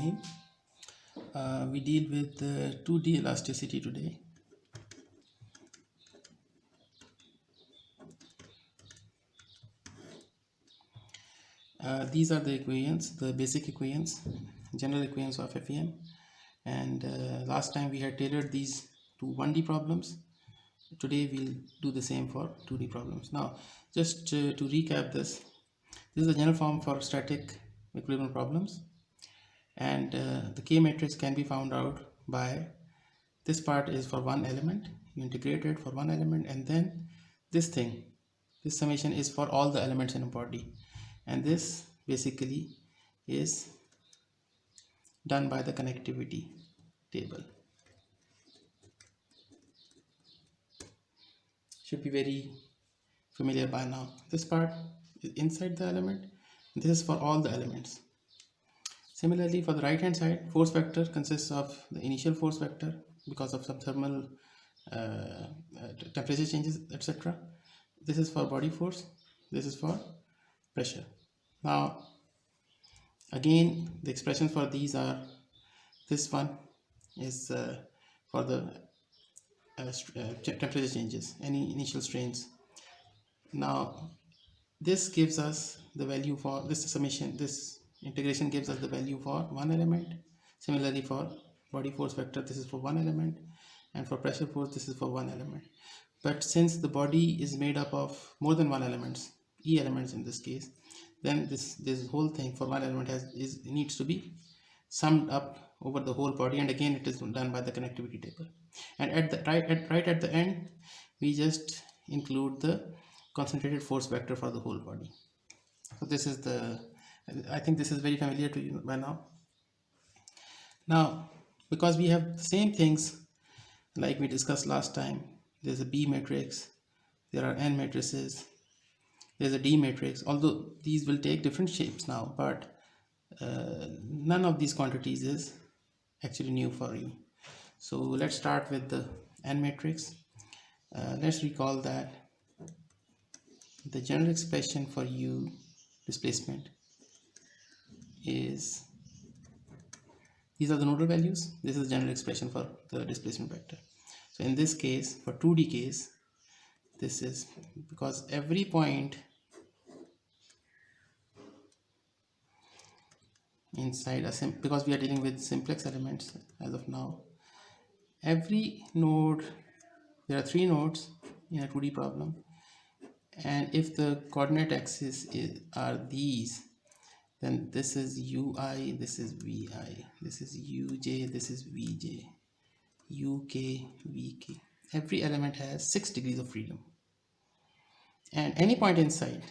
Bismillahirrahmanirrahim. We deal with 2D elasticity today. These are the equations, the basic equations, general equations of FEM. And last time we had tailored these to 1D problems. Today we'll do the same for 2D problems. Now, just to recap this is the general form for static equilibrium problems. And the K matrix can be found out by this part is for one element, you integrate it for one element, and then this summation is for all the elements in a body, and this basically is done by the connectivity table. Should be very familiar by now. This part is inside the element, this is for all the elements. Similarly, for the right hand side, force vector consists of the initial force vector because of some thermal temperature changes, etc. This is for body force, this is for pressure. Now again, the expressions for these are, this one is for the temperature changes, any initial strains. Now this gives us the value for this summation, this integration gives us the value for one element. Similarly, for body force vector, this is for one element, and for pressure force, this is for one element. But since the body is made up of more than one elements, E elements in this case, then this whole thing for one element needs to be summed up over the whole body, and again it is done by the connectivity table. And at the right at the end, we just include the concentrated force vector for the whole body. So this is I think this is very familiar to you by now. Now, because we have the same things like we discussed last time, there's a B matrix, there are N matrices, there's a D matrix, although these will take different shapes now, but none of these quantities is actually new for you. So let's start with the N matrix. Let's recall that the general expression for U displacement is, these are the nodal values, this is the general expression for the displacement vector. So in this case, for 2D case, this is because every point inside because we are dealing with simplex elements as of now, every node, there are 3 nodes in a 2D problem, and if the coordinate axis are these, then this is ui, this is vi, this is uj, this is vj, uk, vk. Every element has 6 degrees of freedom, and any point inside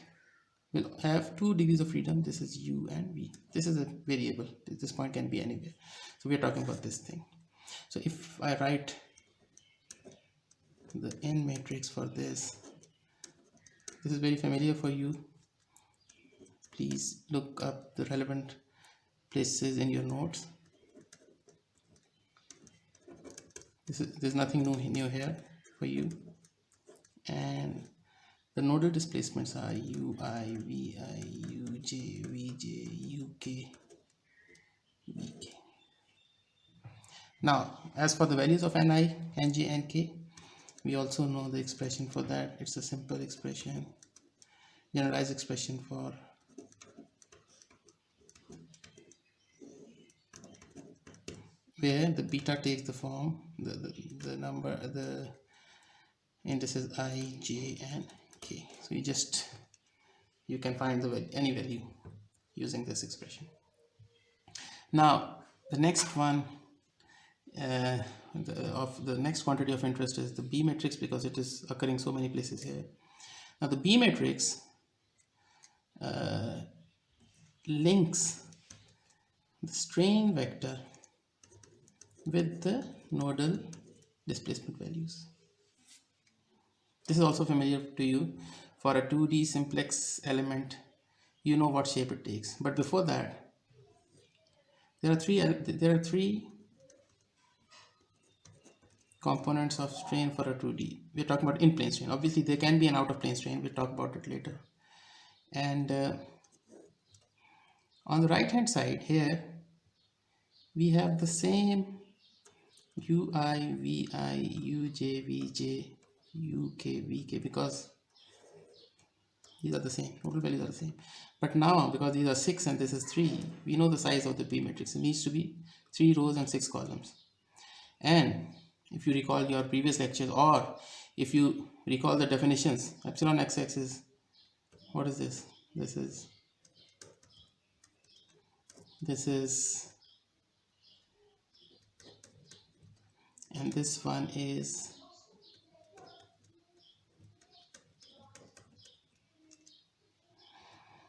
will have 2 degrees of freedom. This is u and v. This is a variable, this point can be anywhere, so we are talking about this thing. So if I write the N matrix for this is very familiar for you. Please look up the relevant places in your notes. There's nothing new here for you. And the nodal displacements are ui, vi, uj, vj, uk, vk. Now, as for the values of ni, nj, and k, we also know the expression for that. It's a simple expression, generalized expression for where the beta takes the form, the number, the indices I, j, and k. So you can find any value using this expression. Now the next one the next quantity of interest is the B matrix, because it is occurring so many places here. Now the B matrix links the strain vector with the nodal displacement values. This is also familiar to you. For a 2D simplex element, you know what shape it takes. But before that, there are three components of strain for a 2D. We're talking about in-plane strain. Obviously, there can be an out-of-plane strain. We'll talk about it later. And on the right-hand side here, we have the same ui, vi, uj, vj, uk, vk, because these are the same, total values are the same. But now, because these are 6 and this is 3, we know the size of the P matrix. It needs to be 3 rows and 6 columns. And if you recall your previous lectures, or if you recall the definitions, epsilon xx is, what is this? This is, and this one is,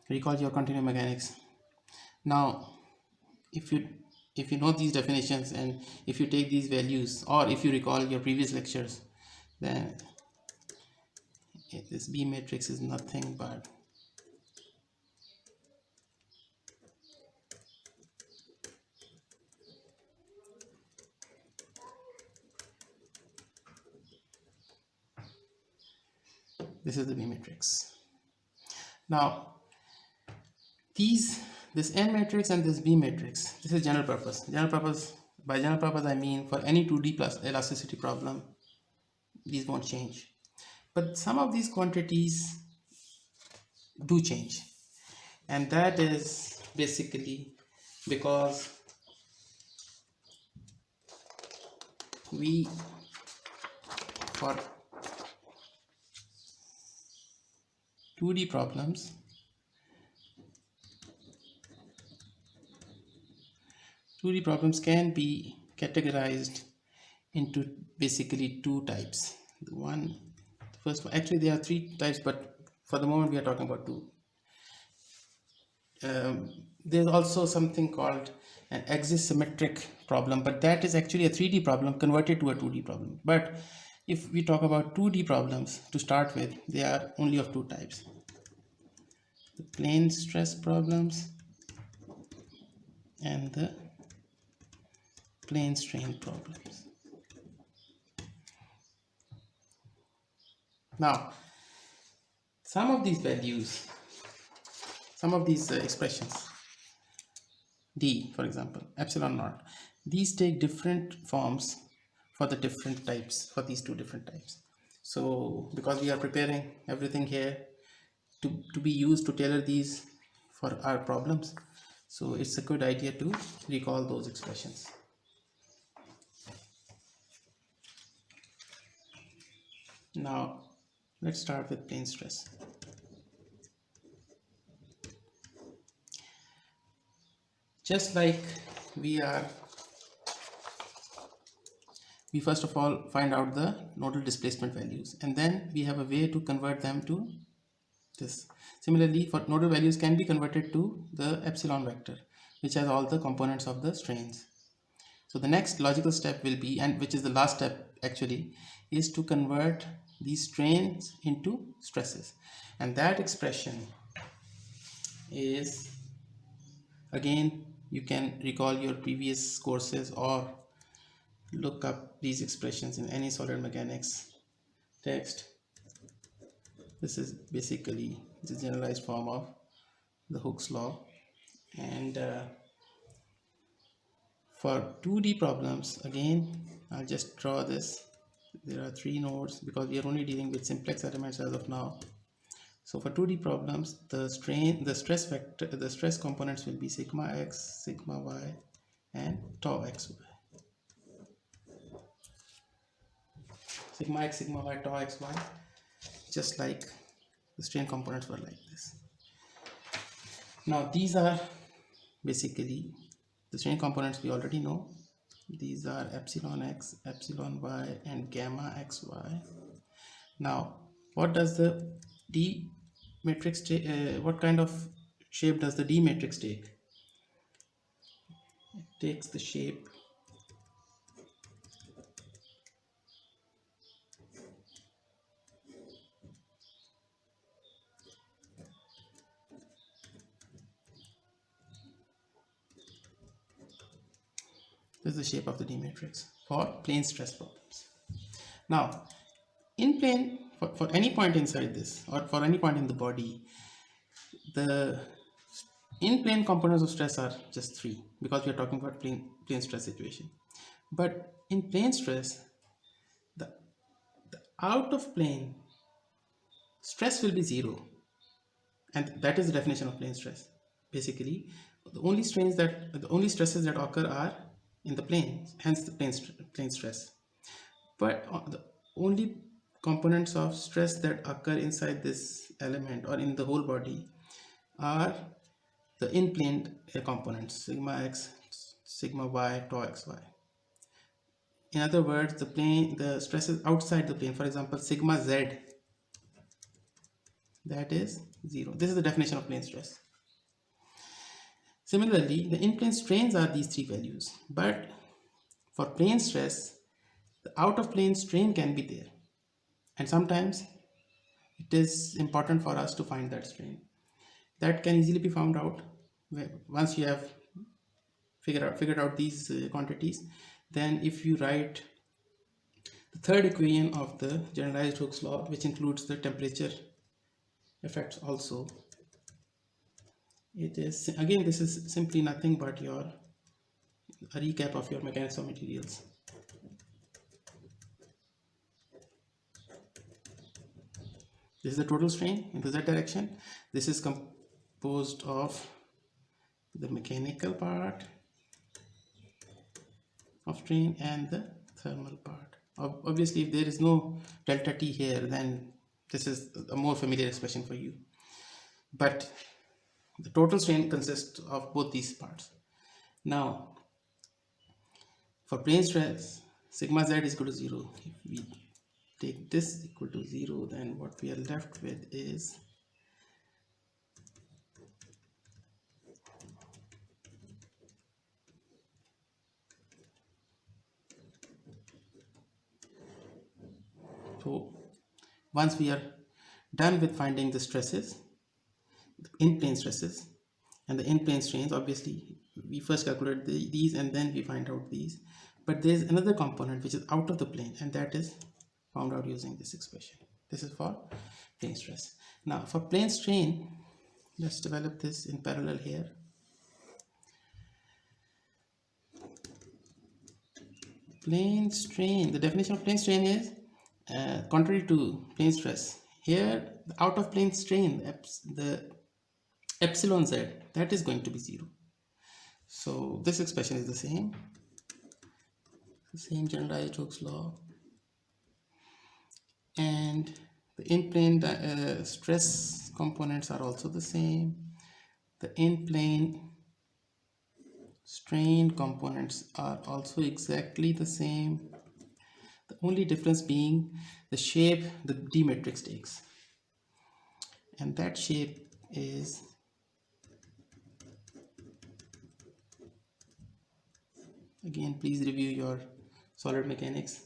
recall your continuum mechanics. Now, if you know these definitions, and if you take these values, or if you recall your previous lectures, then this B matrix is nothing but this is the B matrix. Now this N matrix and this B matrix, this is general purpose. By general purpose I mean for any 2D plus elasticity problem, these won't change. But some of these quantities do change, and that is basically because we, for 2D problems, can be categorized into basically two types. The first one, actually there are three types, but for the moment we are talking about two. There's also something called an axisymmetric problem, but that is actually a 3D problem converted to a 2D problem. But if we talk about 2D problems to start with, they are only of two types: the plane stress problems and the plane strain problems. Now, some of these values, some of these expressions, d for example, epsilon naught, these take different forms for the different types, for these two different types. So because we are preparing everything here to be used to tailor these for our problems, so it's a good idea to recall those expressions. Now let's start with plane stress. Just like we first of all find out the nodal displacement values, and then we have a way to convert them to this. Similarly, for nodal values can be converted to the epsilon vector, which has all the components of the strains. So the next logical step will be, and which is the last step actually, is to convert these strains into stresses. And that expression is, again, you can recall your previous courses or look up these expressions in any solid mechanics text. This is basically the generalized form of the Hooke's law. And for 2D problems, again, I'll just draw this. There are three nodes because we are only dealing with simplex elements as of now. So for 2D problems, the stress vector, the stress components will be sigma x, sigma y, and tau xy. Sigma x, sigma y, tau xy, just like the strain components were like this. Now these are basically the strain components we already know. These are epsilon x, epsilon y, and gamma xy. Now, what does the D matrix take? What kind of shape does the D matrix take? It takes the shape this is the shape of the D matrix for plane stress problems. Now, in plane, for any point inside this, or for any point in the body, the in plane components of stress are just three because we are talking about plane stress situation. But in plane stress, the out of plane stress will be zero, and that is the definition of plane stress. Basically, the only stresses that occur are in the plane, hence the plane stress. But the only components of stress that occur inside this element or in the whole body are the in-plane components, sigma x, sigma y, tau xy. In other words, the stress is outside the plane. For example, sigma z, that is zero. This is the definition of plane stress. Similarly, the in-plane strains are these three values, but for plane stress, the out-of-plane strain can be there, and sometimes it is important for us to find that strain. That can easily be found out once you have figured out these quantities. Then if you write the third equation of the generalized Hooke's law, which includes the temperature effects also, it is again, this is simply nothing but a recap of your mechanics of materials. This is the total strain into that direction. This is composed of the mechanical part of strain and the thermal part. Obviously, if there is no delta T here, then this is a more familiar expression for you. But the total strain consists of both these parts. Now, for plane stress, sigma z is equal to 0. If we take this equal to 0, then what we are left with is so once we are done with finding the stresses, the in-plane stresses and the in-plane strains, obviously we first calculate these and then we find out these. But there is another component which is out of the plane, and that is found out using this expression. This is for plane stress. Now for plane strain, let's develop this in parallel here. Plane strain, the definition of plane strain is contrary to plane stress. Here, the out of plane strain, the epsilon z, that is going to be 0. So this expression is the same generalized Hooke's law, and the in-plane stress components are also the same. The in-plane strain components are also exactly the same. The only difference being the shape the D matrix takes, and that shape is again, please review your solid mechanics.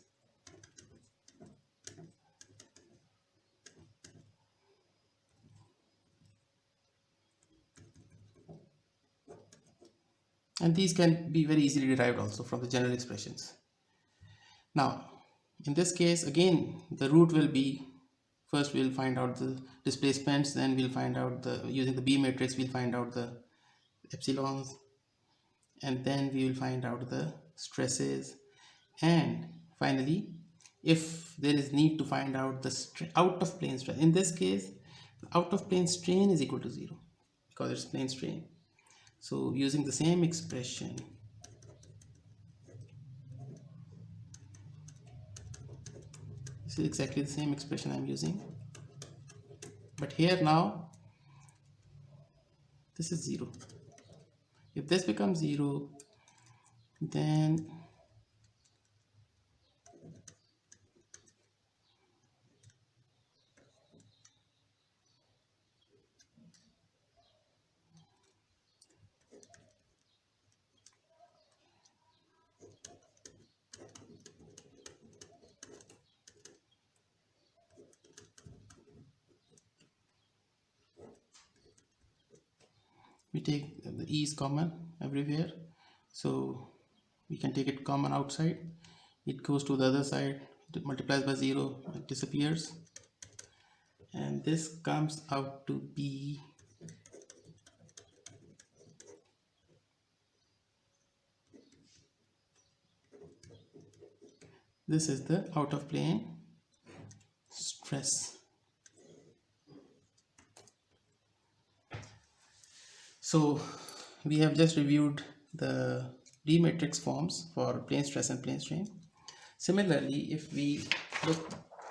And these can be very easily derived also from the general expressions. Now, in this case, again, the root will be, first we'll find out the displacements, then we'll find out using the B matrix, we'll find out the epsilons, and then we will find out the stresses, and finally, if there is need to find out the out of plane stress, in this case, the out of plane strain is equal to 0 because it's plane strain. So using the same expression, this is exactly the same expression I'm using, but here now this is 0. If this becomes 0, then we take the E is common everywhere, so we can take it common outside. It goes to the other side, it multiplies by 0, it disappears, and this comes out to be This is the out of plane stress. So we have just reviewed the D matrix forms for plane stress and plane strain. Similarly, if we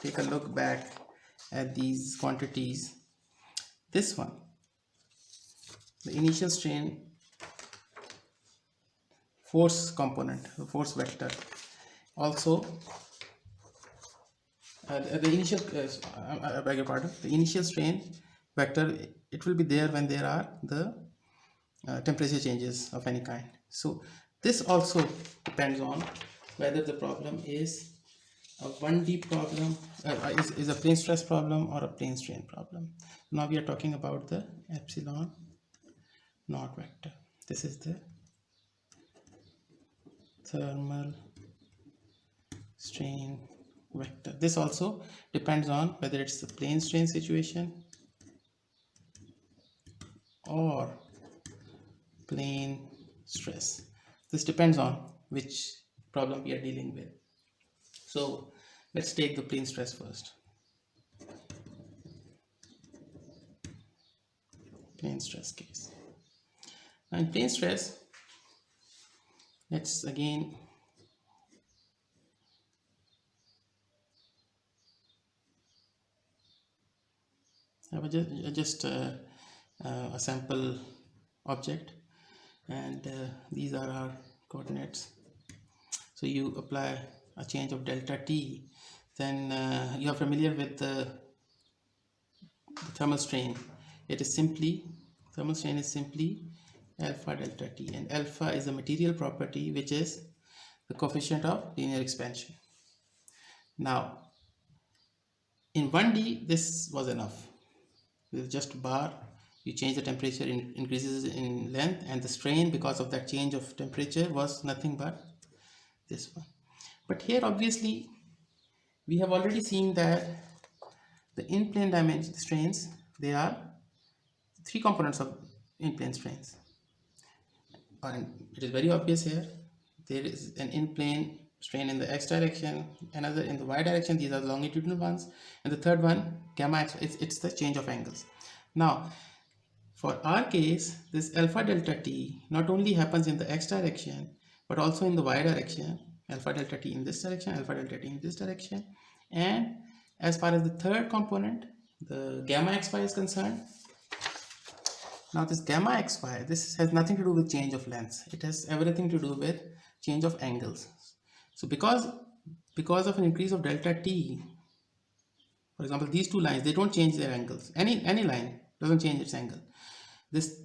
take a look back at these quantities, this one, the initial strain force component, the force vector, also the initial, I beg your pardon, the initial strain vector, it will be there when there are the temperature changes of any kind. So this also depends on whether the problem is a 1D problem, is a plane stress problem or a plane strain problem. Now we are talking about the epsilon naught vector. This is the thermal strain vector. This also depends on whether it's the plane strain situation or plane stress. This depends on which problem we are dealing with. So let's take the plane stress first. Plane stress case. Now in plane stress, let's again have just a sample object, and these are our coordinates. So you apply a change of delta t, then you are familiar with the thermal strain. It is simply, thermal strain is simply alpha delta t, and alpha is a material property which is the coefficient of linear expansion. Now in 1D this was enough. With just bar, you change the temperature, increases in length, and the strain because of that change of temperature was nothing but this one. But here obviously we have already seen that the in-plane dimension strains, they are three components of in-plane strains, and it is very obvious here. There is an in-plane strain in the x direction, another in the y direction, these are the longitudinal ones, and the third one gamma x, it's the change of angles. Now for our case, this alpha delta t not only happens in the x direction but also in the y direction, alpha delta t in this direction, alpha delta t in this direction. And as far as the third component, the gamma xy is concerned, now this gamma xy, this has nothing to do with change of length, it has everything to do with change of angles. So because of an increase of delta t, for example these two lines, they don't change their angles, any line doesn't change its angle, this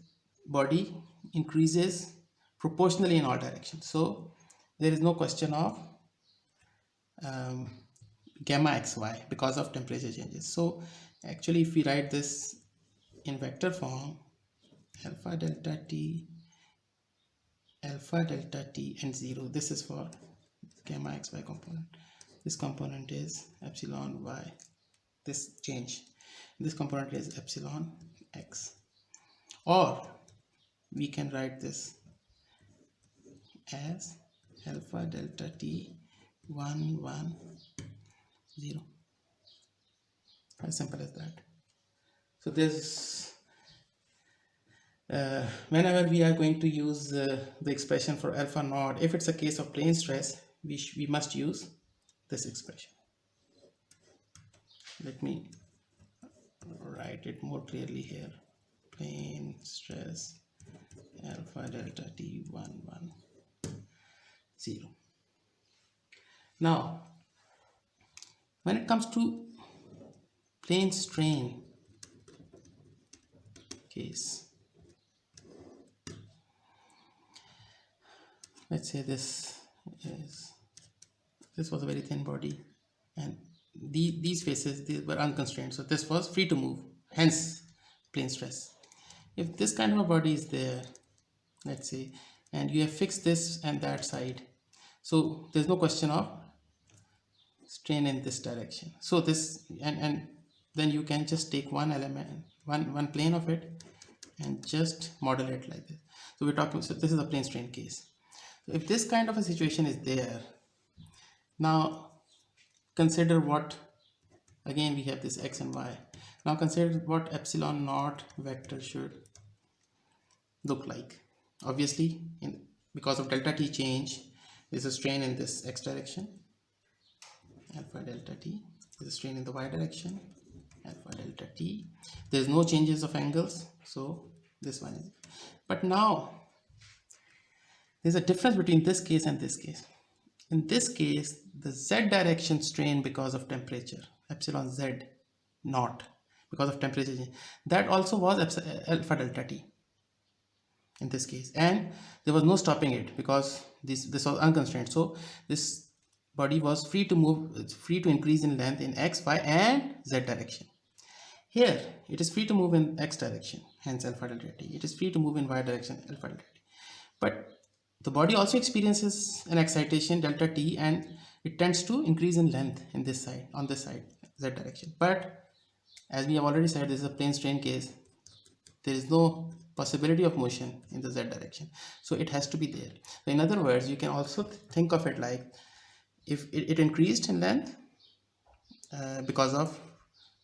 body increases proportionally in all directions. So there is no question of gamma xy because of temperature changes. So actually if we write this in vector form, alpha delta t and 0, this is for gamma xy component, this component is epsilon y, this change, this component is epsilon x. Or we can write this as alpha delta t 1 1 0, as simple as that. So this whenever we are going to use the expression for alpha naught, if it's a case of plane stress, we must use this expression. Let me write it more clearly here. Plane stress alpha delta t 1 1 0. Now when it comes to plane strain case, let's say this was a very thin body, and these faces, they were unconstrained, so this was free to move, hence plane stress. If this kind of a body is there, let's say, and you have fixed this and that side, so there's no question of strain in this direction. So this, and then you can just take one element, one plane of it, and just model it like this. So we're talking, so this is a plane strain case. So if this kind of a situation is there, now consider what, again we have this x and y. Now consider what epsilon naught vector should look like. Obviously, because of delta t change, there's a strain in this x direction, alpha delta t. There's a strain in the y direction, alpha delta t. There's no changes of angles, so this one is. But now there's a difference between this case and this case. In this case, the z direction strain because of temperature, epsilon z naught, because of temperature change, that also was alpha delta t in this case, and there was no stopping it because this was unconstrained. So this body was free to move, it's free to increase in length in x, y, and z direction. Here it is free to move in x direction, hence alpha delta t. It is free to move in y direction, alpha delta t. But the body also experiences an excitation delta t, and it tends to increase in length in this side, on this side, z direction. But as we have already said, this is a plane strain case. There is no possibility of motion in the z direction, so it has to be there. So in other words, you can also think of it like if it increased in length because of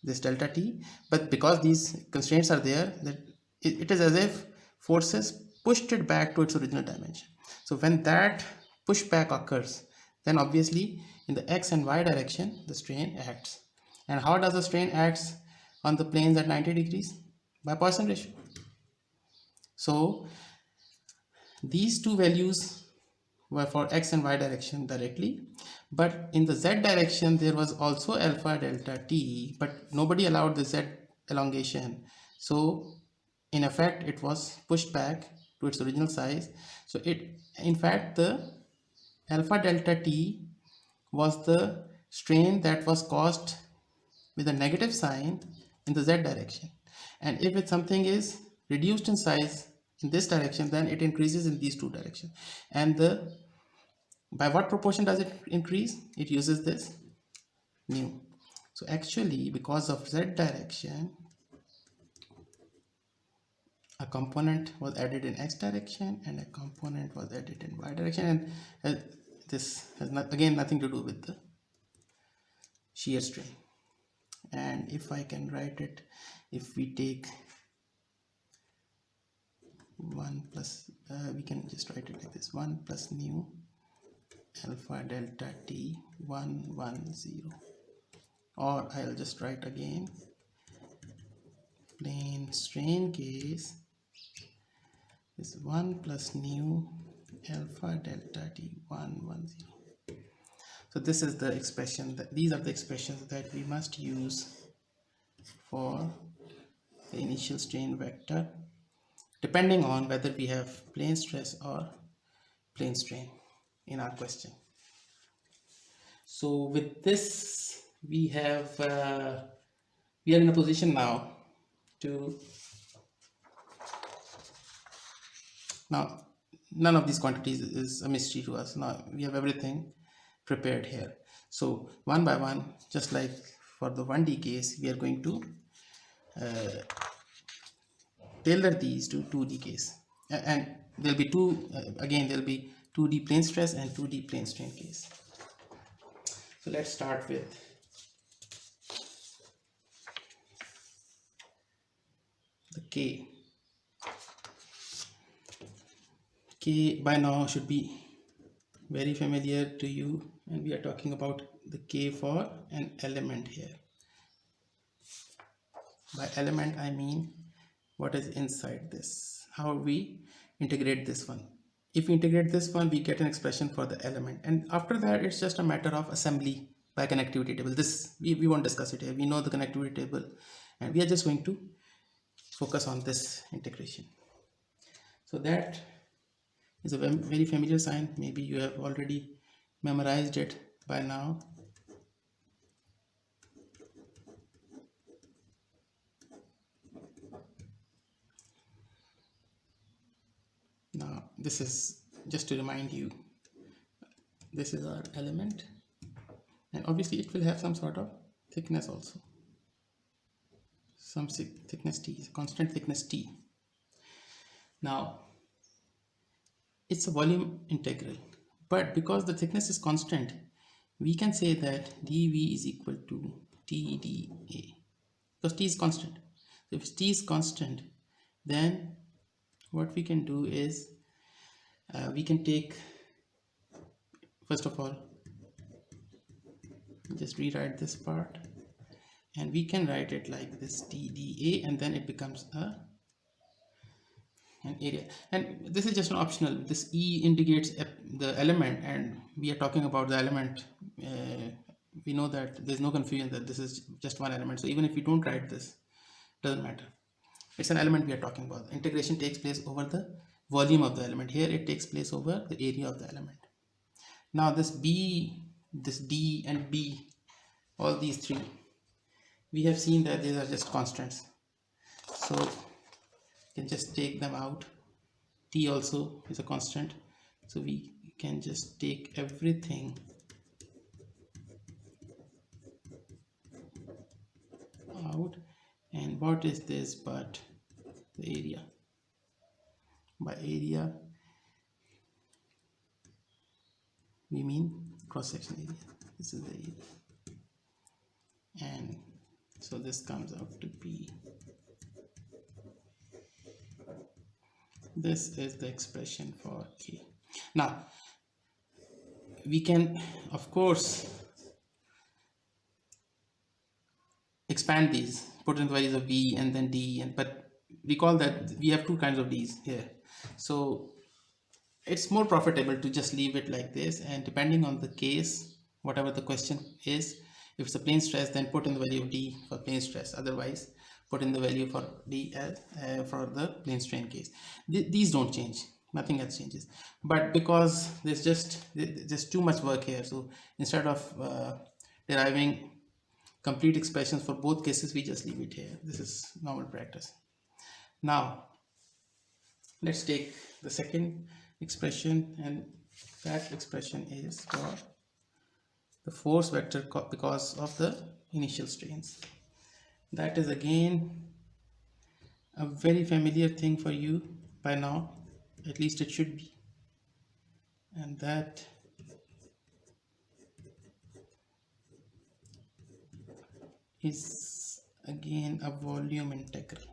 this delta t, but because these constraints are there, that it is as if forces pushed it back to its original dimension. So when that pushback occurs, then obviously in the x and y direction the strain acts. And how does the strain acts on the planes at 90 degrees? By Poisson ratio. So these two values were for x and y direction directly, but in the z direction there was also alpha delta t, but nobody allowed the z elongation, so in effect it was pushed back to its original size. So it, in fact, the alpha delta t was the strain that was caused with a negative sign in the z direction, and if it's something is reduced in size in this direction, then it increases in these two directions. And the, by what proportion does it increase? It uses this mu. So actually, because of z direction, a component was added in x direction and a component was added in y direction, and this has again nothing to do with the shear strain. And if I can write it, if we take 1 plus, we can just write it like this: 1 plus mu alpha delta t 1 1 0, or I'll just write again plane strain case is 1 plus nu alpha delta t 1 1 0. So this is the expression, that these are the expressions that we must use for the initial strain vector, depending on whether we have plane stress or plane strain in our question. So with this, we are in a position now to, now none of these quantities is a mystery to us. Now we have everything prepared here. So one by one, just like for the 1D case, we are going to tailor these to 2D case, and there'll be two, again there'll be 2D plane stress and 2D plane strain case. So let's start with the K. K by now should be very familiar to you, and we are talking about the K for an element here. By element I mean what is inside this, how we integrate this one. If we integrate this one, we get an expression for the element, and after that it's just a matter of assembly by connectivity table. This we won't discuss it here. We know the connectivity table, and we are just going to focus on this integration. So that is a very familiar sign. Maybe you have already memorized it by now. Now this is just to remind you, this is our element, and obviously it will have some sort of thickness also, some thickness t, constant thickness t. Now it's a volume integral, but because the thickness is constant, we can say that dv is equal to tdA, because t is constant. So if t is constant, then what we can do is we can take, first of all, just rewrite this part, and we can write it like this tdA, and then it becomes an area. And this is just an optional. This e indicates the element, and we are talking about the element. We know that there's no confusion that this is just one element, so even if we don't write this, doesn't matter. It's an element we are talking about. Integration takes place over the volume of the element. Here it takes place over the area of the element. Now this b, this d and b, all these three, we have seen that these are just constants, so you can just take them out. T also is a constant, so we can just take everything out. And what is this but the area? By area we mean cross section area. This is the area, and so this comes out to be, this is the expression for A. Now we can of course expand these, put in the values of b and then d, and but recall that we have two kinds of d's here, so it's more profitable to just leave it like this, and depending on the case, whatever the question is, if it's a plane stress, then put in the value of d for plane stress, otherwise put in the value for d as for the plane strain case. These don't change, nothing else changes, but because there's just too much work here, so instead of deriving complete expressions for both cases, we just leave it here. This is normal practice. Now let's take the second expression, and that expression is for the force vector because of the initial strains. That is again a very familiar thing for you by now, at least it should be, and that is again a volume integral.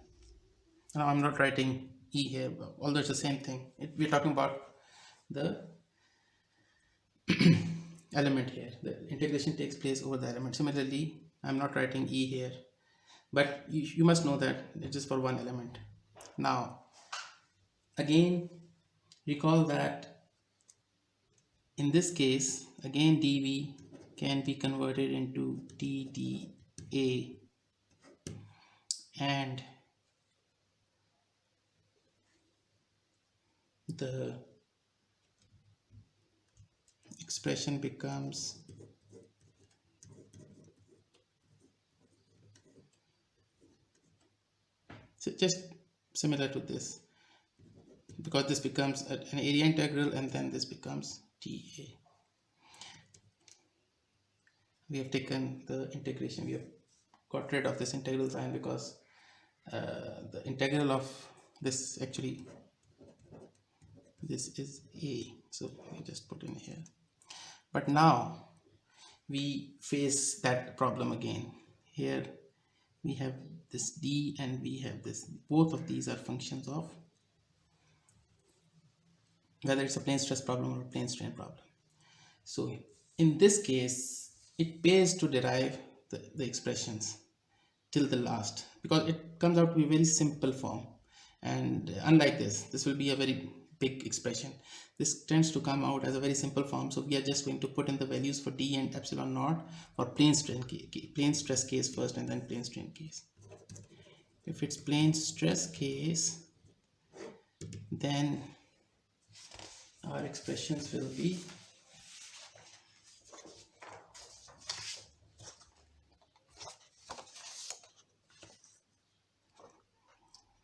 Now I'm not writing E here, although it's the same thing. We're talking about the element here. The integration takes place over the element. Similarly, I'm not writing E here, but you must know that it is for one element. Now, again, recall that in this case, again dV can be converted into dA, and the expression becomes just similar to this, because this becomes an area integral, and then this becomes dA. We have taken the integration, we have got rid of this integral sign, because the integral of this, actually this is A, so we just put in here. But now we face that problem again. Here we have this D and we have this, both of these are functions of whether it's a plane stress problem or a plane strain problem. So in this case it pays to derive the expressions till the last, because it comes out to be a very simple form, and unlike this will be a very big expression. This tends to come out as a very simple form, so we are just going to put in the values for d and epsilon naught for plane stress case first, and then plane strain case. If it's plane stress case, then our expressions will be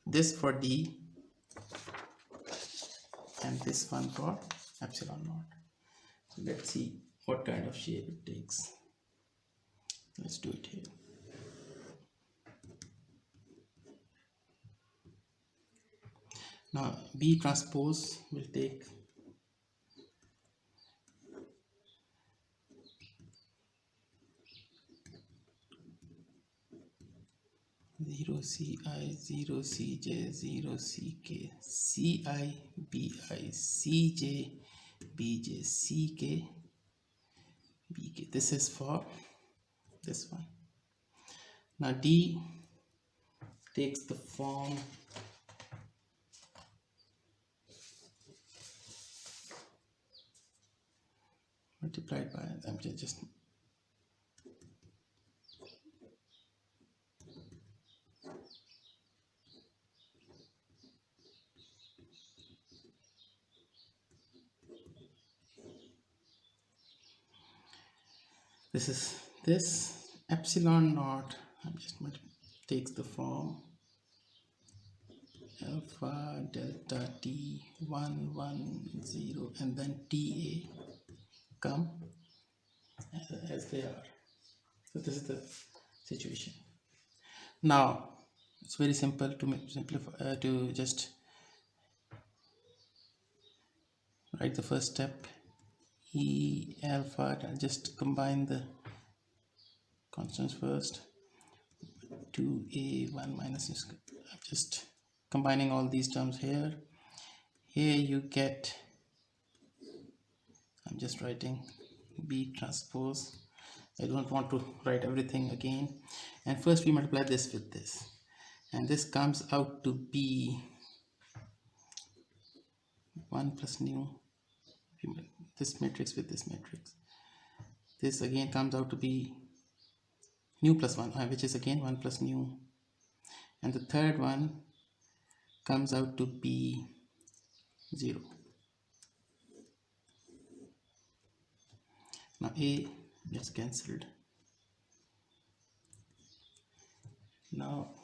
this for d and this one for epsilon naught. So let's see what kind of shape it takes. Let's do it here. Now B transpose will take 0 ci 0 cj 0 ck ci bi cj bj ck bk. This is for this one. Now d takes the form multiplied by, I'm just this epsilon naught, I'm just takes the form alpha delta t 1 1 0 and then ta come as they are. So this is the situation. Now it's very simple to simplify, to just write the first step. E alpha, I'll just combine the constants first. 2a 1 minus u square. I'm just combining all these terms here. Here you get, I'm just writing b transpose. I don't want to write everything again. And first we multiply this with this, and this comes out to be 1 plus nu, this matrix with this matrix. This again comes out to be nu plus 1, which is again 1 plus nu, and the third one comes out to be 0. Now a gets cancelled. Now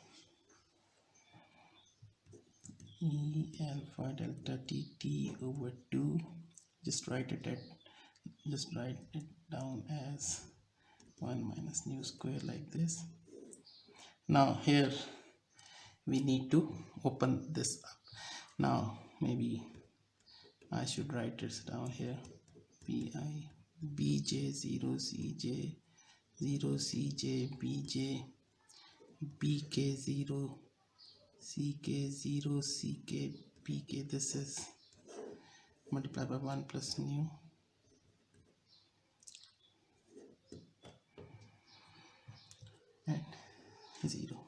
e alpha delta t over 2, just write it down as 1 minus nu square like this. Now here we need to open this up. Now maybe I should write this down here. Bi bj 0 cj 0 cj bj bk 0 ck 0 ck bk. This is multiplied by 1 plus nu and 0.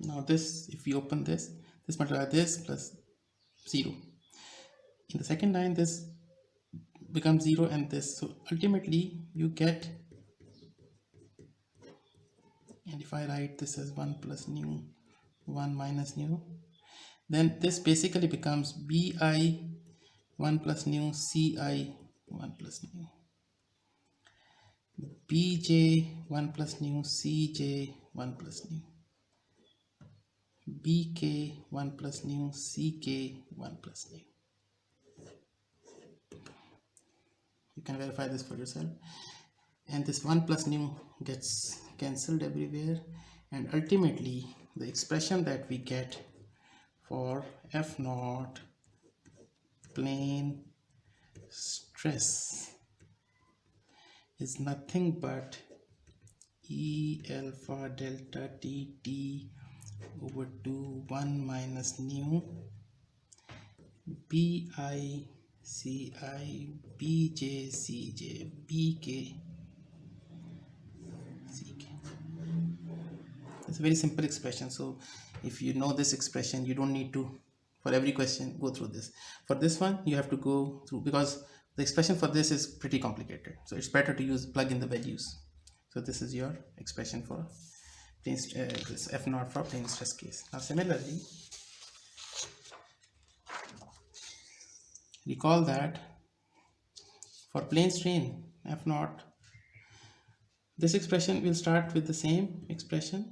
Now this, if we open this multiply this plus 0. In the second line this becomes 0 and this, so ultimately you get, and if I write this as 1 plus nu 1 minus nu, then this basically becomes bi 1 plus nu ci 1 plus nu bj 1 plus nu cj 1 plus nu bk 1 plus nu ck 1 plus nu. You can verify this for yourself. And this 1 plus nu gets cancelled everywhere, and ultimately the expression that we get for f naught plane stress is nothing but e alpha delta t over 2 1 minus nu bi ci bj cj bk ck. It's a very simple expression. So if you know this expression, you don't need to, for every question, go through this. For this one you have to go through, because the expression for this is pretty complicated, so it's better to plug in the values. So this is your expression for plane, this f naught for plane stress case. Now similarly, recall that for plane strain f naught, this expression will start with the same expression.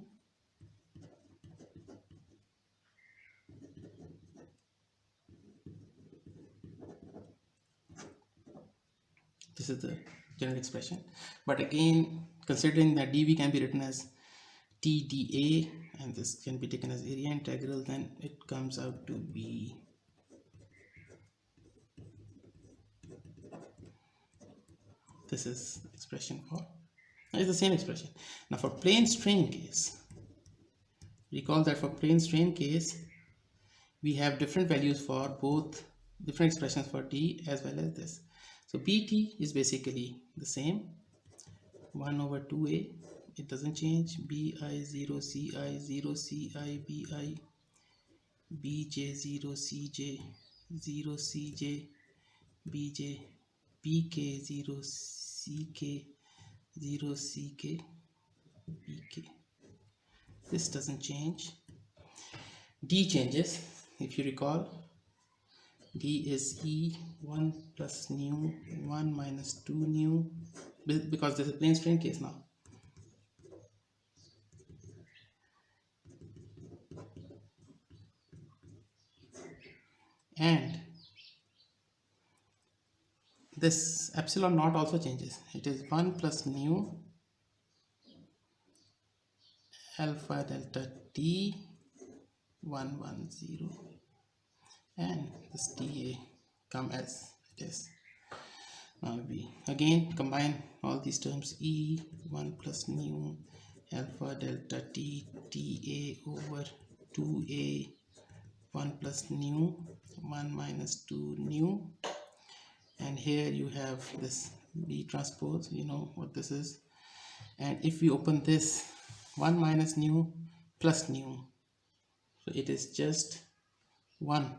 This is the general expression, but again, considering that dv can be written as tdA and this can be taken as area integral, then it comes out to be this is expression for It's the same expression. Now for plane strain case, recall that for plane strain case, we have different values for both, different expressions for d as well as this. So bt is basically the same, 1 over 2a, it doesn't change, bi 0 ci 0 ci bi bj 0 cj 0 cj bj bk 0 ck 0 ck bk. This doesn't change. D changes, if you recall. D is E 1 plus nu 1 minus 2 nu, because this is a plane strain case now. And this epsilon naught also changes. It is 1 plus nu alpha delta t 110, and this dA come as it is. Now we again combine all these terms, e 1 plus nu alpha delta t ta over 2a 1 plus nu 1 minus 2 nu, and here you have this b transpose, you know what this is. And if we open this, 1 minus nu plus nu, so it is just 1,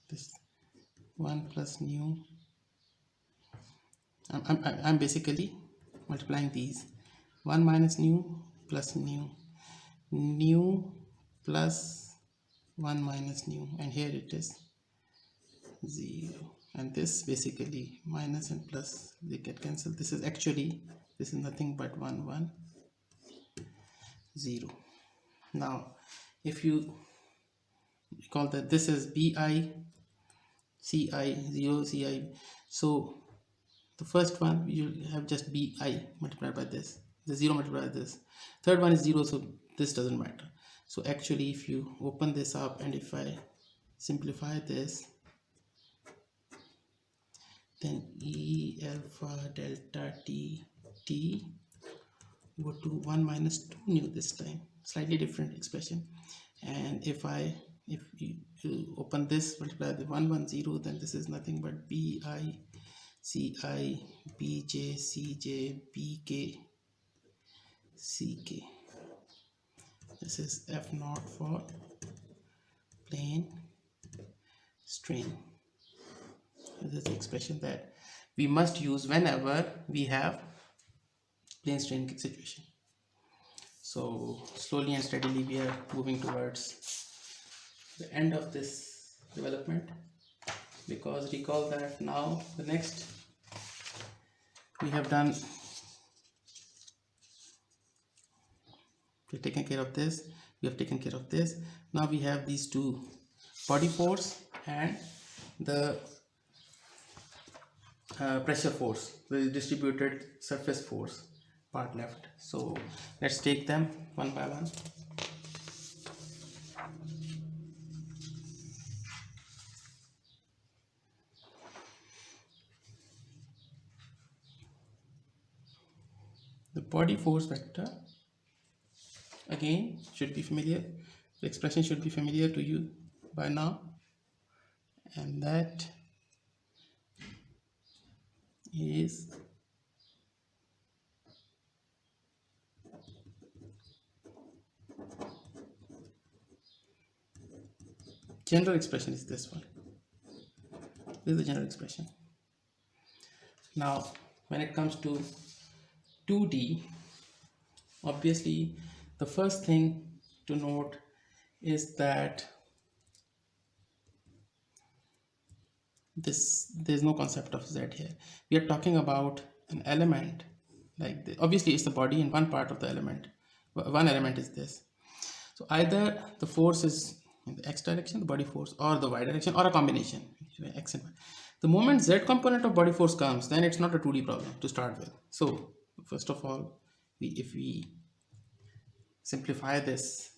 this 1 plus nu. I'm basically multiplying these, 1 minus nu plus nu, nu plus 1 minus nu, and here it is 0, and this basically minus and plus, they get cancelled. This is actually, this is nothing but 1 1 0. Now if you recall that this is bi ci 0 ci, so the first one you have just bi multiplied by this, the 0 multiplied by this, third one is 0, so this doesn't matter. So actually if you open this up and if I simplify this, then e alpha delta t t go to 1 minus 2 nu this time, slightly different expression. And if you open this, multiply the 110, then this is nothing but bi ci bj cj bk ck. This is f naught for plane strain. This is the expression that we must use whenever we have plane strain situation. So slowly and steadily we are moving towards the end of this development, because recall that now the next, we have done, we've taken care of this, we have taken care of this. Now we have these two, body force and the pressure force, the distributed surface force part left. So let's take them one by one. The body force vector again should be familiar, the expression should be familiar to you by now, and that is general expression is this one. This is the general expression. Now when it comes to 2D, obviously the first thing to note is that there's no concept of z here. We are talking about an element like this. Obviously it's the body and one part of the element, one element is this. So either the force is in the x direction, the body force, or the y direction, or a combination, x and y. The moment z component of body force comes, then it's not a 2D problem to start with. So first of all, if we simplify this,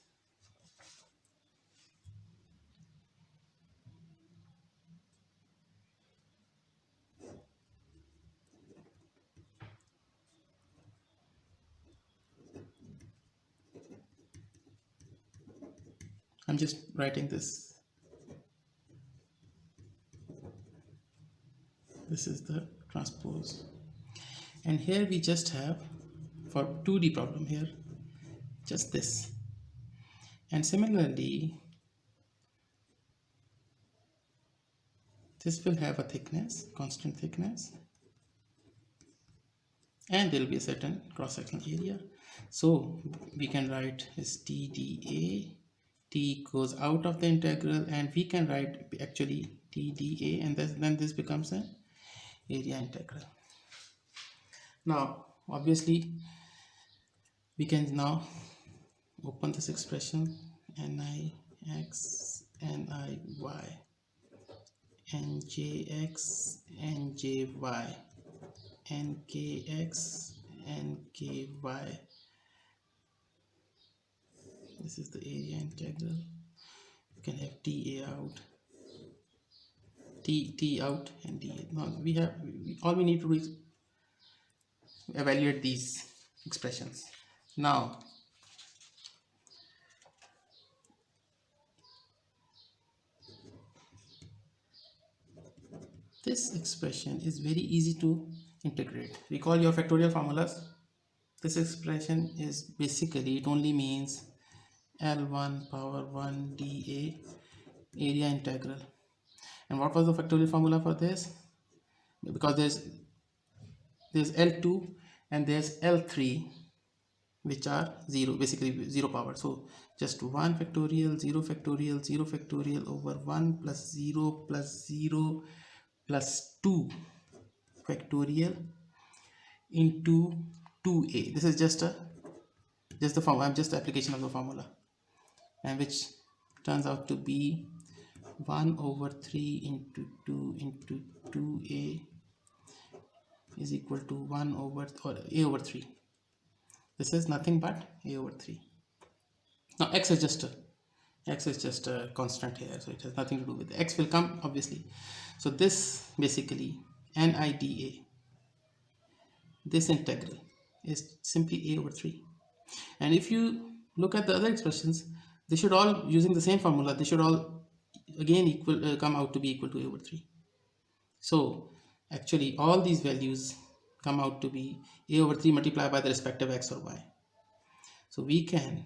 I'm just writing this. This is the transpose. And here we just have, for 2D problem here, just this. And similarly, this will have a thickness, constant thickness, and there will be a certain cross-sectional area. So we can write as TDA, T goes out of the integral, and we can write actually TDA, and then this becomes an area integral. Now obviously we can now open this expression, Nix, Niy, Njx, Njy, Nkx, Nky. This is the area integral. You can have TA out, T out, and dA. Now we have, all we need to do is evaluate these expressions. Now this expression is very easy to integrate. Recall your factorial formulas. This expression is basically, it only means L1 power 1 dA area integral. And what was the factorial formula for this? Because there's L2 and there's L3, which are 0, basically 0 power. So just 1 factorial, 0 factorial, 0 factorial over 1 plus 0 plus 0 plus 2 factorial into 2a. This is just the formula. I'm just the application of the formula, and which turns out to be 1 over 3 into 2 into 2a is equal to 1 over, or a over 3. This is nothing but a over 3. Now x is just a constant here, so it has nothing to do with it. X will come obviously. So this basically NIDA, this integral is simply a over 3. And if you look at the other expressions, they should all, using the same formula, they should all again come out to be equal to a over 3. So actually all these values come out to be a over 3 multiplied by the respective x or y. So we can,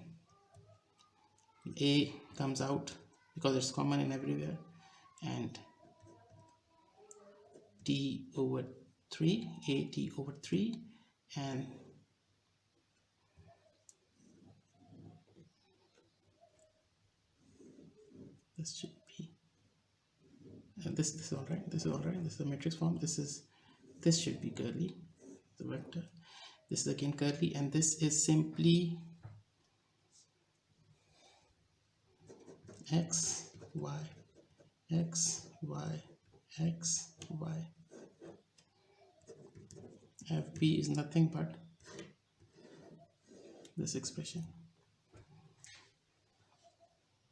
a comes out because it's common in everywhere, and t over 3, a t over 3, and this should be, and this is all right, this is all right, this is the matrix form, this should be curly, the vector, this is again curly, and this is simply x y x y x y. Fp is nothing but this expression.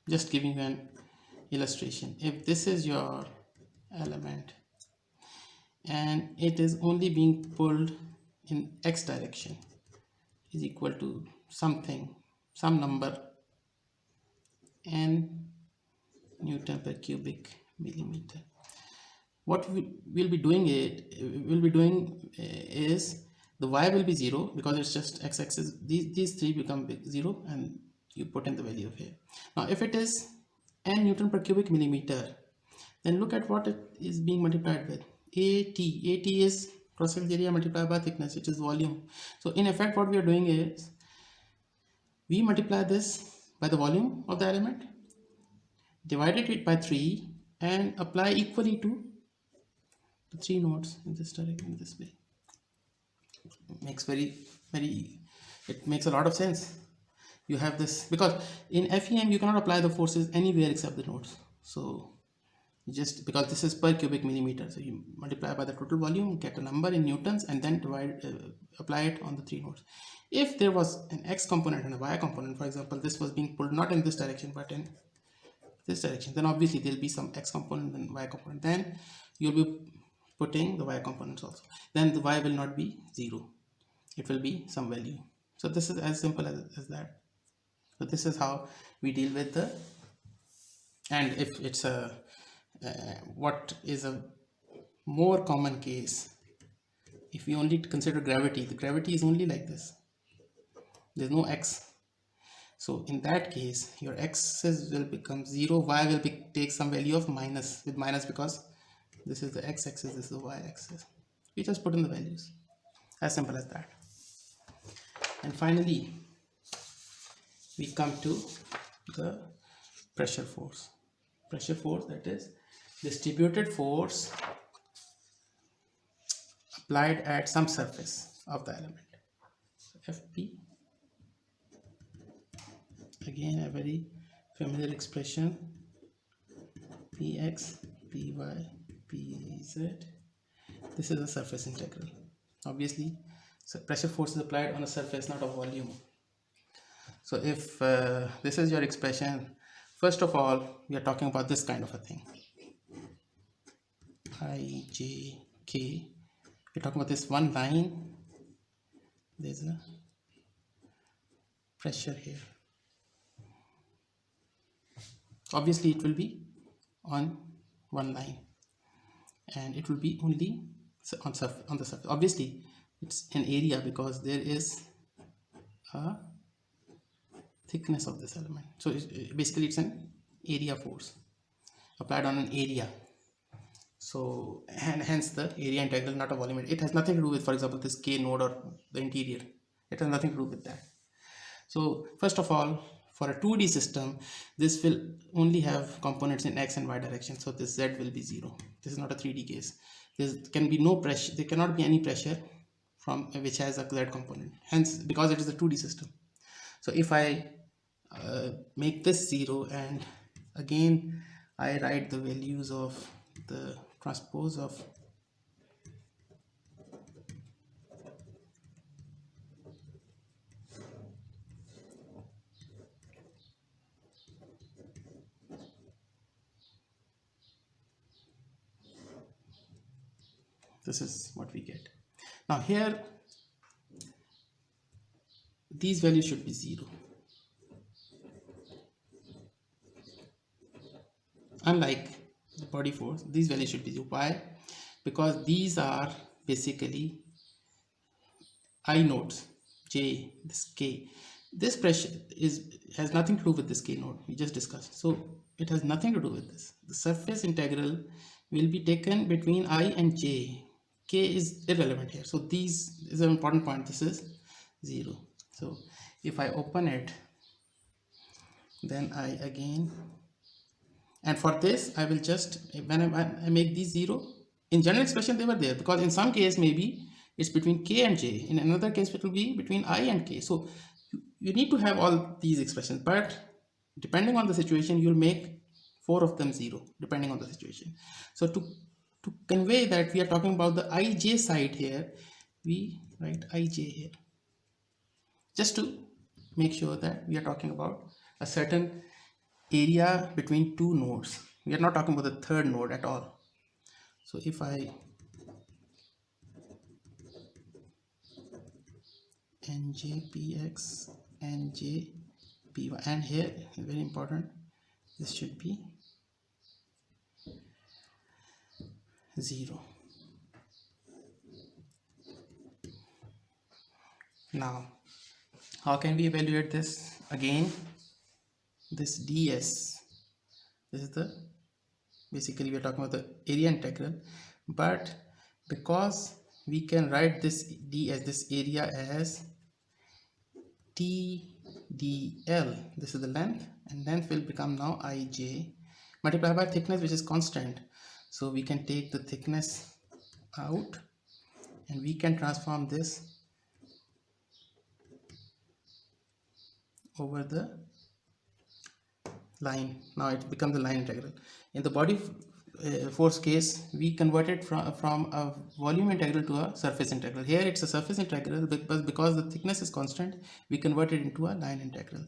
Just giving you an illustration. If this is your element and it is only being pulled in x direction, is equal to something, some number n Newton per cubic millimeter. What we'll be doing is the y will be 0 because it's just x-axis. These three become 0, and you put in the value of here. Now if it is n Newton per cubic millimeter, then look at what it is being multiplied with. AT is cross-sectional area multiplied by thickness, which is volume. So in effect what we are doing is we multiply this by the volume of the element, divided it by 3, and apply equally to the 3 nodes in this direction, in this way. It makes it makes a lot of sense. You have this because in FEM you cannot apply the forces anywhere except the nodes. So just because this is per cubic millimeter, so you multiply by the total volume, get a number in newtons, and then apply it on the 3 nodes. If there was an x component and a y component, for example, this was being pulled not in this direction but in this direction, then obviously there will be some x component and y component. Then you'll be putting the y components also. Then the y will not be 0. It will be some value. So this is as simple as that. So this is how we deal with the And if it's a what is a more common case, if we only consider gravity, the gravity is only like this, there's no x. So in that case your x's will become 0, y will take some value of minus, with minus, because this is the x-axis, this is the y-axis. We just put in the values, as simple as that. And finally we come to the pressure force. Pressure force, that is distributed force applied at some surface of the element. So Fp, again a very familiar expression, Px, Py, Pz. This is a surface integral. Obviously, so pressure force is applied on a surface, not a volume. So if this is your expression, first of all, we are talking about this kind of a thing. I, J, K. We're talking about this one line. There's a pressure here. Obviously, it will be on one line, and it will be only on the surface. Obviously, it's an area because there is a thickness of this element. So basically, it's an area force applied on an area. So, and hence the area integral, not a volume. It has nothing to do with, for example, this K node or the interior. It has nothing to do with that. So first of all, for a 2D system, this will only have components in x and y direction. So this z will be 0. This is not a 3D case. There can be no pressure. There cannot be any pressure from which has a z component. Hence, because it is a 2D system. So if I make this 0, and again I write the values of the transpose of this, is what we get. Now here these values should be 0. Unlike the body force, these values should be 0. Why? Because these are basically I nodes, J, this K. This pressure has nothing to do with this K node we just discussed. So it has nothing to do with this. The surface integral will be taken between I and J. K is irrelevant here. So these is an important point. This is 0. So if I open it, then I again, and for this I will just, when I make these 0, in general expression they were there, because in some case maybe it's between K and J, in another case it will be between I and K. So you need to have all these expressions, but depending on the situation you'll make 4 of them 0, depending on the situation. So to convey that we are talking about the IJ side here, we write IJ here, just to make sure that we are talking about a certain area between two nodes. We are not talking about the third node at all. So if I njpx njpy, and here very important, this should be 0. Now how can we evaluate this? Again, this ds, this is the, basically we are talking about the area integral, but because we can write this d as this area as TDL, this is the length, and length will become now IJ multiplied by thickness, which is constant. So we can take the thickness out and we can transform this over the line. Now it becomes the line integral. In the body force case, we converted from a volume integral to a surface integral. Here it's a surface integral, but because the thickness is constant, we convert it into a line integral.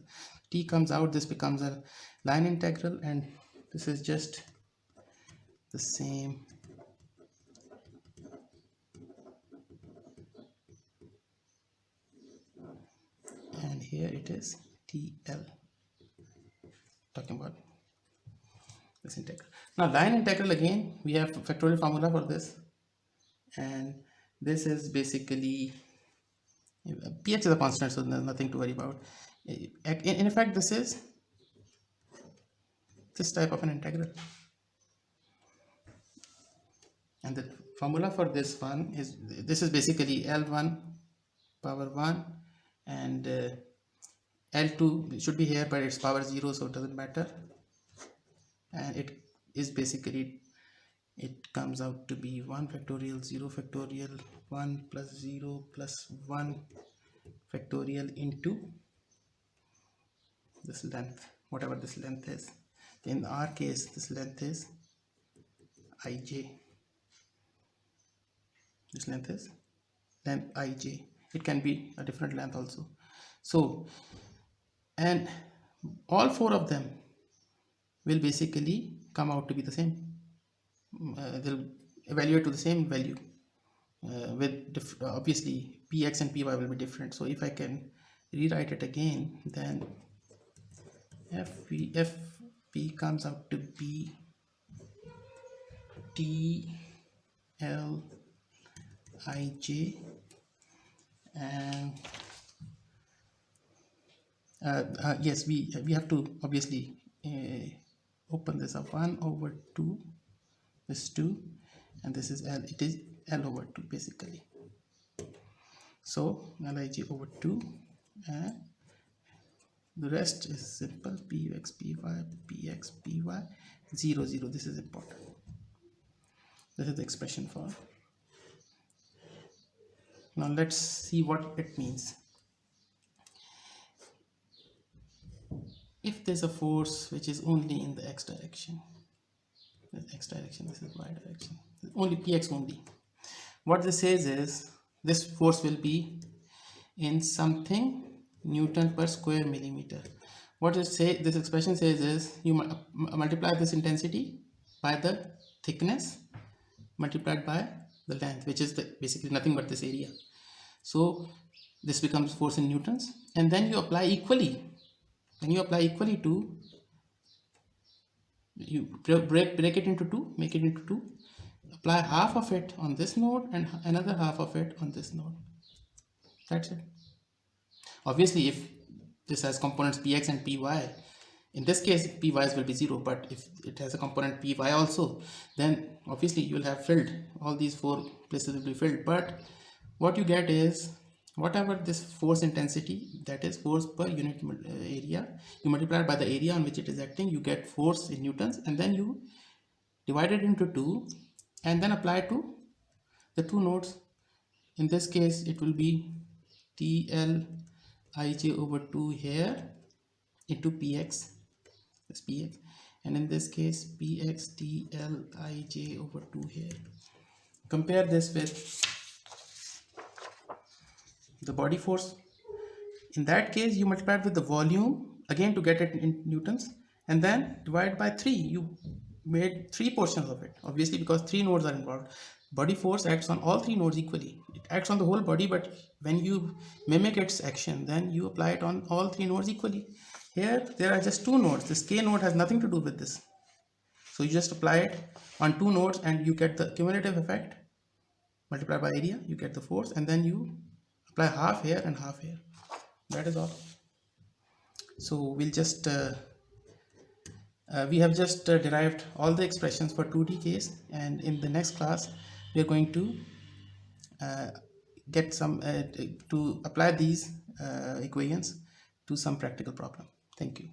T comes out, this becomes a line integral, and this is just the same. And here it is TL, talking about this integral. Now line integral, again we have factorial formula for this, and this is basically px is a constant, so there's nothing to worry about. In fact, this is this type of an integral, and the formula for this one is, this is basically L1 power 1, and L2 should be here, but it's power 0, so it doesn't matter. And it is basically, it comes out to be 1 factorial 0 factorial 1 plus 0 plus 1 factorial into this length, whatever this length is. In our case, this length is ij. This length is length ij. It can be a different length also. So, and all four of them will basically come out to be the same. They'll evaluate to the same value, with obviously px and py will be different. So if I can rewrite it again, then fp comes out to be t l ij, and yes, we have to obviously open this up, 1 over 2, this 2, and this is L, it is L over 2 basically. So Lij over 2, and the rest is simple, px py px py 0 0. This is important. This is the expression for. Now let's see what it means. If there's a force which is only in the x direction, this x direction, this is y direction, only px only, what this says is this force will be in something Newton per square millimeter. What this expression says is, you multiply this intensity by the thickness multiplied by the length, which is basically nothing but this area. So this becomes force in newtons, and then you apply equally. When you apply equally to, you break it into two, make it into two, apply half of it on this node and another half of it on this node. That's it. Obviously, if this has components px and py, in this case py's will be 0, but if it has a component py also, then obviously you will have filled, all these four places will be filled. But what you get is, whatever this force intensity, that is force per unit area, you multiply it by the area on which it is acting, you get force in newtons, and then you divide it into 2 and then apply to the two nodes. In this case it will be TL ij over 2 here into px, this px, and in this case px TL ij over 2 here. Compare this with the body force. In that case you multiply it with the volume again to get it in newtons, and then divide by 3. You made 3 portions of it, obviously, because 3 nodes are involved. Body force acts on all 3 nodes equally. It acts on the whole body, but when you mimic its action, then you apply it on all 3 nodes equally. Here there are just 2 nodes. This k node has nothing to do with this, so you just apply it on 2 nodes and you get the cumulative effect. Multiply by area, you get the force, and then you apply half here and half here. That is all. So we'll just we have just derived all the expressions for 2D case, and in the next class we are going to get some to apply these equations to some practical problem. Thank you.